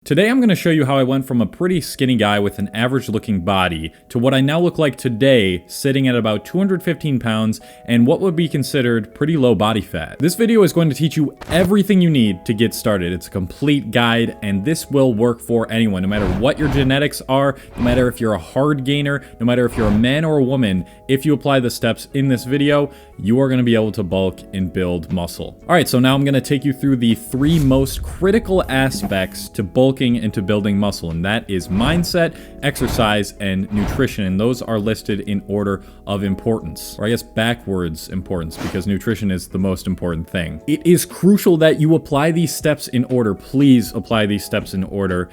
Today I'm going to show you how I went from a pretty skinny guy with an average looking body to what I now look like today, sitting at about 215 pounds and what would be considered pretty low body fat. This video is going to teach you everything you need to get started. It's a complete guide and this will work for anyone, no matter what your genetics are, no matter if you're a hard gainer, no matter if you're a man or a woman. If you apply the steps in this video, you are going to be able to bulk and build muscle. Alright, so now I'm going to take you through the three most critical aspects to bulking into building muscle, and that is mindset, exercise, and nutrition, and those are listed in order of importance, or I guess backwards importance, because nutrition is the most important thing. It is crucial that you apply these steps in order. Please apply these steps in order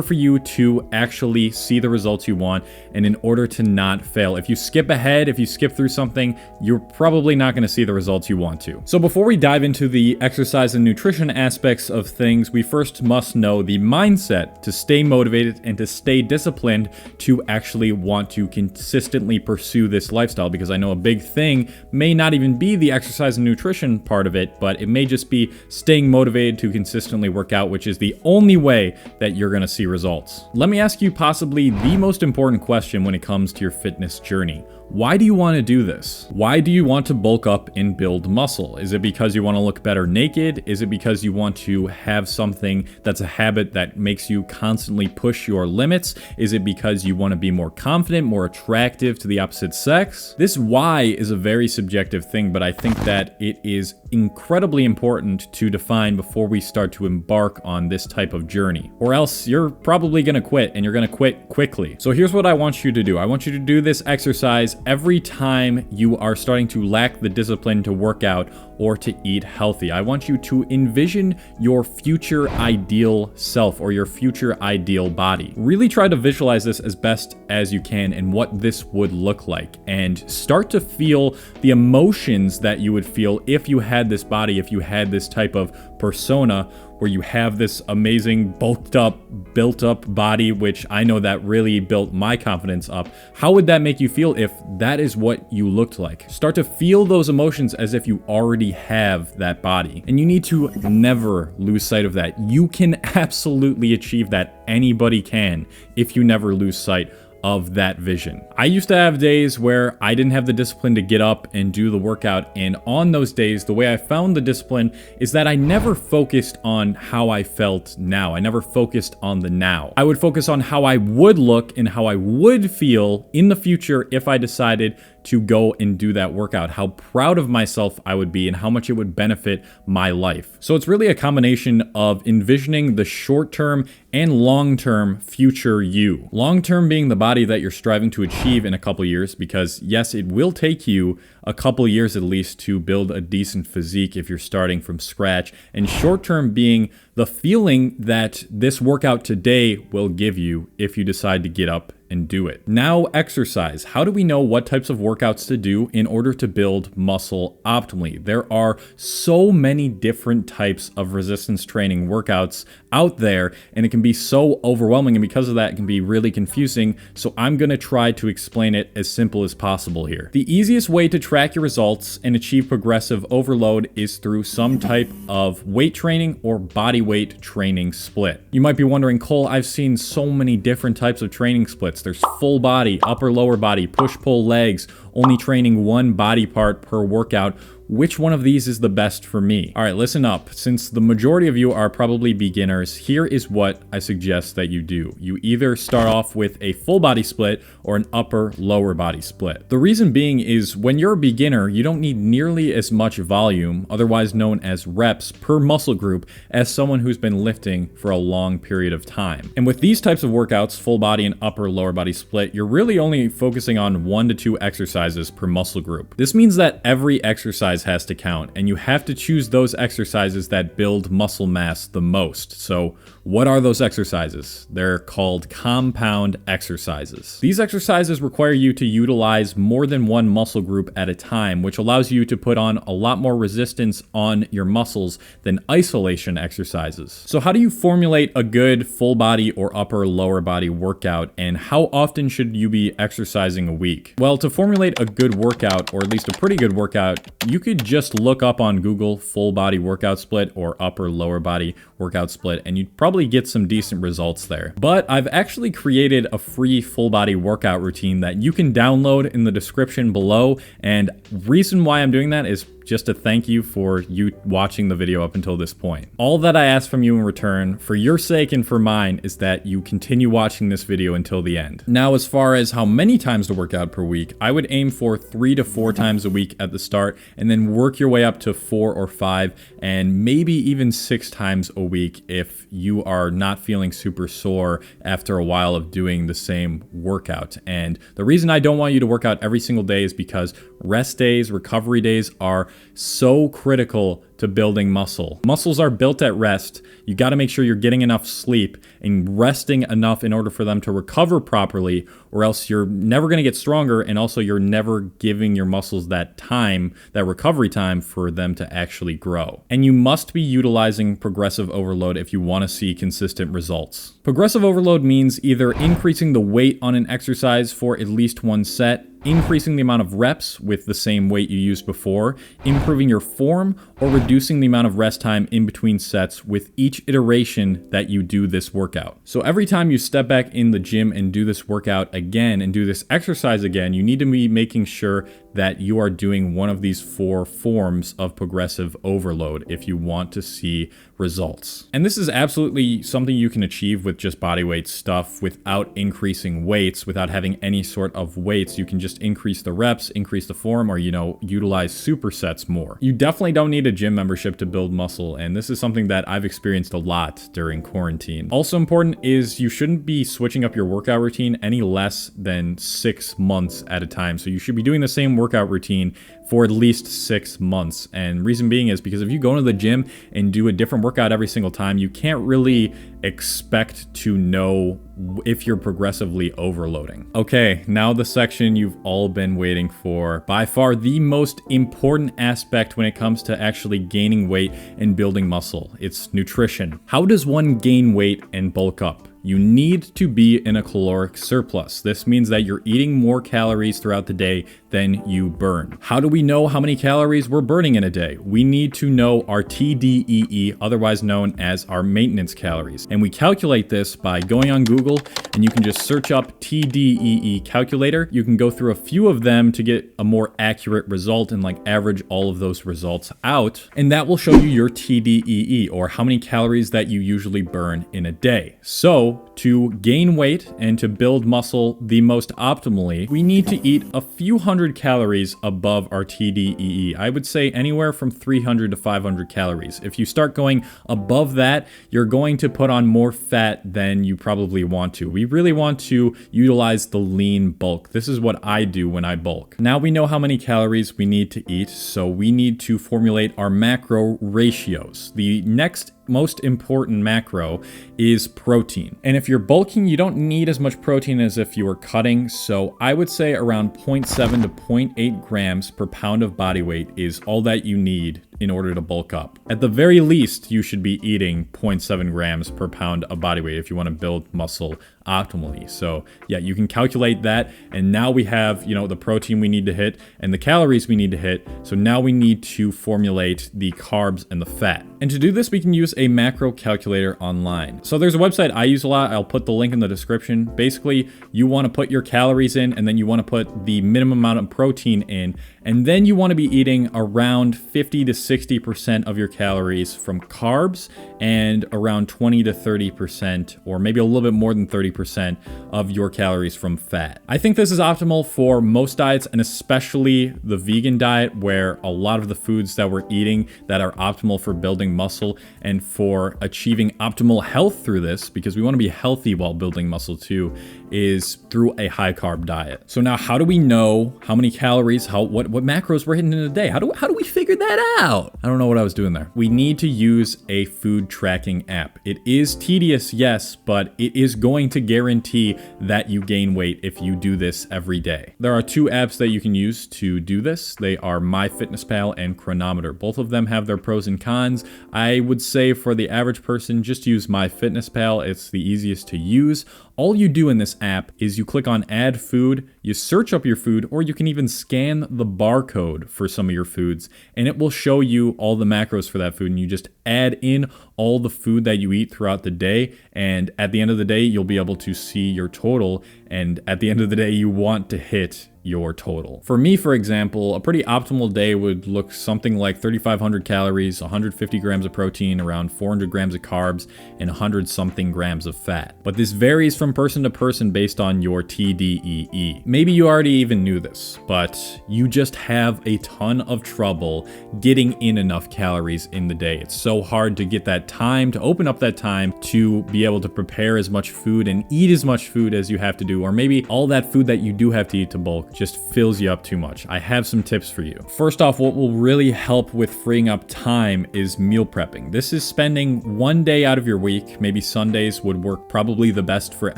for you to actually see the results you want and in order to not fail. If you skip ahead, if you skip through something, you're probably not going to see the results you want to. So before we dive into the exercise and nutrition aspects of things, we first must know the mindset to stay motivated and to stay disciplined to actually want to consistently pursue this lifestyle, because I know a big thing may not even be the exercise and nutrition part of it, but it may just be staying motivated to consistently work out, which is the only way that you're going to see results. Let me ask you possibly the most important question when it comes to your fitness journey. Why do you want to do this? Why do you want to bulk up and build muscle? Is it because you want to look better naked? Is it because you want to have something that's a habit that makes you constantly push your limits? Is it because you want to be more confident, more attractive to the opposite sex? This why is a very subjective thing, but I think that it is incredibly important to define before we start to embark on this type of journey, or else you're probably going to quit, and you're going to quit quickly. So here's what I want you to do. I want you to do this exercise every time you are starting to lack the discipline to work out or to eat healthy. I want you to envision your future ideal self or your future ideal body. Really try to visualize this as best as you can and what this would look like, and start to feel the emotions that you would feel if you had this body, if you had this type of persona where you have this amazing bulked up, built up body, which I know that really built my confidence up. How would that make you feel if that is what you looked like? Start to feel those emotions as if you already have that body. And you need to never lose sight of that. You can absolutely achieve that. Anybody can, if you never lose sight of that vision. I used to have days where I didn't have the discipline to get up and do the workout, and on those days, the way I found the discipline is that I never focused on how I felt now. I never focused on the now. I would focus on how I would look and how I would feel in the future if I decided to go and do that workout, how proud of myself I would be and how much it would benefit my life. So it's really a combination of envisioning the short-term and long-term future you. Long-term being the body that you're striving to achieve in a couple years, because yes, it will take you a couple years at least to build a decent physique if you're starting from scratch, and short-term being the feeling that this workout today will give you if you decide to get up and do it. Now, exercise. How do we know what types of workouts to do in order to build muscle optimally? There are so many different types of resistance training workouts out there, and it can be so overwhelming, and because of that, it can be really confusing. So I'm going to try to explain it as simple as possible here. The easiest way to track your results and achieve progressive overload is through some type of weight training or body weight training split. You might be wondering, Cole, I've seen so many different types of training splits. There's full body, upper lower body, push-pull legs, only training one body part per workout. Which one of these is the best for me? All right, listen up. Since the majority of you are probably beginners, here is what I suggest that you do. You either start off with a full body split or an upper lower body split. The reason being is when you're a beginner, you don't need nearly as much volume, otherwise known as reps, per muscle group as someone who's been lifting for a long period of time. And with these types of workouts, full body and upper lower body split, you're really only focusing on 1 to 2 exercises per muscle group. This means that every exercise has to count, and you have to choose those exercises that build muscle mass the most. So what are those exercises? They're called compound exercises. These exercises require you to utilize more than one muscle group at a time, which allows you to put on a lot more resistance on your muscles than isolation exercises. So how do you formulate a good full body or upper lower body workout, and how often should you be exercising a week? Well, to formulate a good workout, or at least a pretty good workout, you could just look up on Google full body workout split or upper lower body workout split, and you'd probably get some decent results there. But I've actually created a free full body workout routine that you can download in the description below, and reason why I'm doing that is just to thank you for you watching the video up until this point. All that I ask from you in return, for your sake and for mine, is that you continue watching this video until the end. Now, as far as how many times to work out per week, I would aim for 3 to 4 times a week at the start, and then work your way up to 4 or 5, and maybe even 6 times a week if you are not feeling super sore after a while of doing the same workout. And the reason I don't want you to work out every single day is because rest days, recovery days are so critical to building muscle. Muscles are built at rest. You got to make sure you're getting enough sleep and resting enough in order for them to recover properly, or else you're never going to get stronger, and also you're never giving your muscles that time, that recovery time, for them to actually grow. And you must be utilizing progressive overload if you want to see consistent results. Progressive overload means either increasing the weight on an exercise for at least 1 set, increasing the amount of reps with the same weight you used before, improving your form, or reducing the amount of rest time in between sets with each iteration that you do this workout. So every time you step back in the gym and do this workout again and do this exercise again, you need to be making sure that you are doing one of these 4 forms of progressive overload if you want to see results. And this is absolutely something you can achieve with just bodyweight stuff without increasing weights, without having any sort of weights. You can just increase the reps, increase the form, or, utilize supersets more. You definitely don't need a gym membership to build muscle, and this is something that I've experienced a lot during quarantine. Also important is you shouldn't be switching up your workout routine any less than 6 months at a time. So you should be doing the same workout routine for at least 6 months. And reason being is because if you go to the gym and do a different workout every single time, you can't really expect to know if you're progressively overloading. Okay, now the section you've all been waiting for. By far the most important aspect when it comes to actually gaining weight and building muscle. It's nutrition. How does one gain weight and bulk up? You need to be in a caloric surplus. This means that you're eating more calories throughout the day than you burn. How do we know how many calories we're burning in a day? We need to know our TDEE, otherwise known as our maintenance calories. And we calculate this by going on Google, and you can just search up TDEE calculator. You can go through a few of them to get a more accurate result and average all of those results out. And that will show you your TDEE, or how many calories that you usually burn in a day. So to gain weight and to build muscle the most optimally, we need to eat a few hundred calories above our TDEE. I would say anywhere from 300 to 500 calories. If you start going above that, you're going to put on more fat than you probably want to. We really want to utilize the lean bulk. This is what I do when I bulk. Now we know how many calories we need to eat, so we need to formulate our macro ratios. The next most important macro is protein. And if you're bulking, you don't need as much protein as if you were cutting. So I would say around 0.7 to 0.8 grams per pound of body weight is all that you need in order to bulk up. At the very least, you should be eating 0.7 grams per pound of body weight if you want to build muscle optimally. So yeah, you can calculate that. And now we have, the protein we need to hit and the calories we need to hit. So now we need to formulate the carbs and the fat. And to do this, we can use a macro calculator online. So there's a website I use a lot. I'll put the link in the description. Basically, you want to put your calories in, and then you want to put the minimum amount of protein in. And then you want to be eating around 50 to 60% of your calories from carbs and around 20 to 30%, or maybe a little bit more than 30% of your calories from fat. I think this is optimal for most diets, and especially the vegan diet, where a lot of the foods that we're eating that are optimal for building muscle and for achieving optimal health through this, because we want to be healthy while building muscle too, is through a high carb diet. So now how do we know how many calories, what macros we're hitting in a day? How do we figure that out? I don't know what I was doing there. We need to use a food tracking app. It is tedious, yes, but it is going to guarantee that you gain weight if you do this every day. There are 2 apps that you can use to do this. They are MyFitnessPal and Chronometer. Both of them have their pros and cons. I would say for the average person, just use MyFitnessPal. It's the easiest to use. All you do in this app is you click on add food, you search up your food, or you can even scan the barcode for some of your foods, and it will show you all the macros for that food, and you just add in all the food that you eat throughout the day, and at the end of the day, you'll be able to see your total, and at the end of the day, you want to hit your total. For me, for example, a pretty optimal day would look something like 3,500 calories, 150 grams of protein, around 400 grams of carbs, and 100 something grams of fat. But this varies from person to person based on your TDEE. Maybe you already even knew this, but you just have a ton of trouble getting in enough calories in the day. It's so hard to get that time, to open up that time to be able to prepare as much food and eat as much food as you have to do, or maybe all that food that you do have to eat to bulk just fills you up too much. I have some tips for you. First off, what will really help with freeing up time is meal prepping. This is spending one day out of your week, maybe Sundays would work probably the best for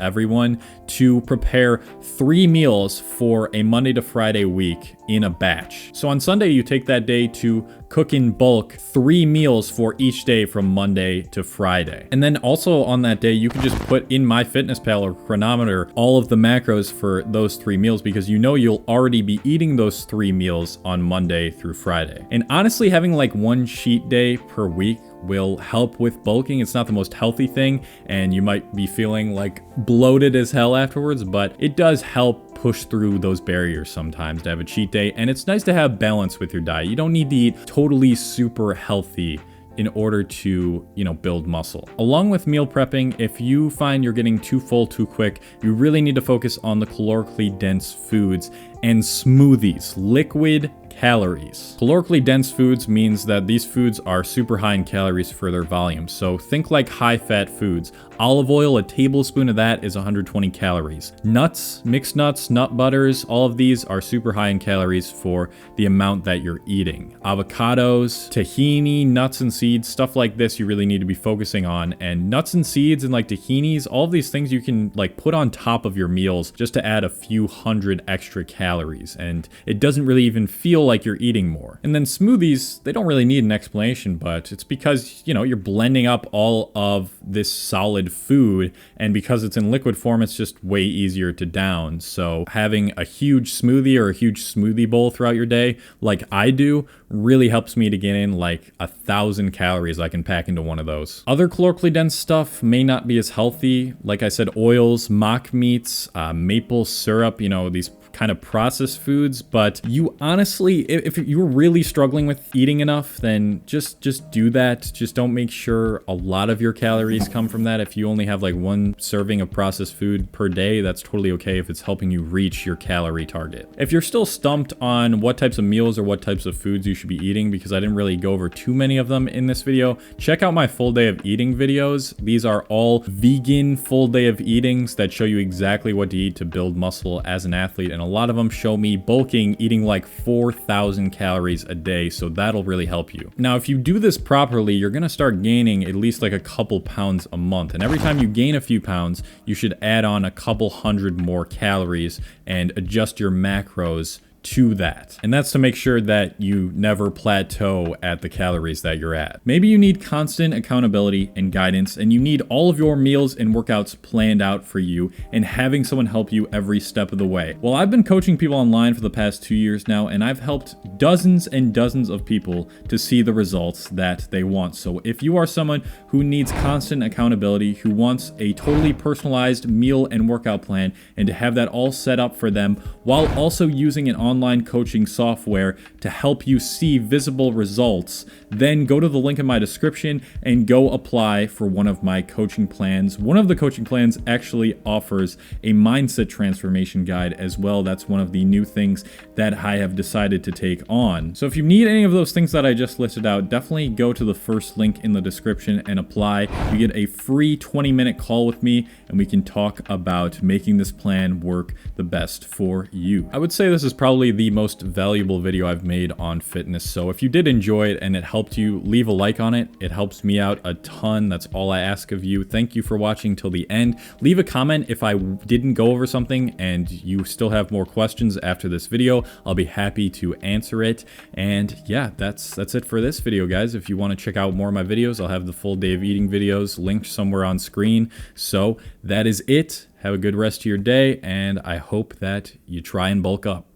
everyone, to prepare 3 meals for a Monday to Friday week in a batch. So on Sunday, you take that day to cook in bulk 3 meals for each day from Monday to Friday. And then also on that day, you can just put in MyFitnessPal or Chronometer all of the macros for those 3 meals, because you know you'll already be eating those 3 meals on Monday through Friday. And honestly, having like one cheat day per week will help with bulking. It's not the most healthy thing, and you might be feeling like bloated as hell afterwards, but it does help push through those barriers sometimes to have a cheat day. And it's nice to have balance with your diet. You don't need to eat totally super healthy in order to, build muscle. Along with meal prepping, if you find you're getting too full too quick, you really need to focus on the calorically dense foods and smoothies, liquid calories. Calorically dense foods means that these foods are super high in calories for their volume. So think like high-fat foods. Olive oil, a tablespoon of that is 120 calories. Nuts, mixed nuts, nut butters, all of these are super high in calories for the amount that you're eating. Avocados, tahini, nuts and seeds, stuff like this you really need to be focusing on. And nuts and seeds and like tahinis, all of these things you can like put on top of your meals just to add a few hundred extra calories. And it doesn't really even feel like you're eating more. And then smoothies, they don't really need an explanation, but it's because, you're blending up all of this solid food, and because it's in liquid form, it's just way easier to down. So having a huge smoothie or a huge smoothie bowl throughout your day, like I do, really helps me to get in like 1,000 calories I can pack into one of those. Other calorically dense stuff may not be as healthy. Like I said, oils, mock meats, maple syrup, these kind of processed foods. But you honestly, if you're really struggling with eating enough, then just do that. Just don't make sure a lot of your calories come from that. If you only have like 1 serving of processed food per day, that's totally okay if it's helping you reach your calorie target. If you're still stumped on what types of meals or what types of foods you should be eating, because I didn't really go over too many of them in this video, check out my full day of eating videos. These are all vegan full day of eatings that show you exactly what to eat to build muscle as an athlete, and a lot of them show me bulking, eating like 4,000 calories a day, so that'll really help you. Now, if you do this properly, you're gonna start gaining at least like a couple pounds a month, and every time you gain a few pounds, you should add on a couple hundred more calories and adjust your macros to that. And that's to make sure that you never plateau at the calories that you're at. Maybe you need constant accountability and guidance, and you need all of your meals and workouts planned out for you and having someone help you every step of the way. Well, I've been coaching people online for the past 2 years now, and I've helped dozens and dozens of people to see the results that they want. So if you are someone who needs constant accountability, who wants a totally personalized meal and workout plan, and to have that all set up for them while also using an online coaching software to help you see visible results, then go to the link in my description and go apply for one of my coaching plans. One of the coaching plans actually offers a mindset transformation guide as well. That's one of the new things that I have decided to take on. So if you need any of those things that I just listed out, definitely go to the first link in the description and apply. You get a free 20-minute call with me, and we can talk about making this plan work the best for you. I would say this is probably probably the most valuable video I've made on fitness. So if you did enjoy it and it helped you, leave a like on it. It helps me out a ton. That's all I ask of you. Thank you for watching till the end. Leave a comment if I didn't go over something and you still have more questions after this video. I'll be happy to answer it. And yeah, that's it for this video, guys. If you want to check out more of my videos, I'll have the full day of eating videos linked somewhere on screen. So that is it. Have a good rest of your day, and I hope that you try and bulk up.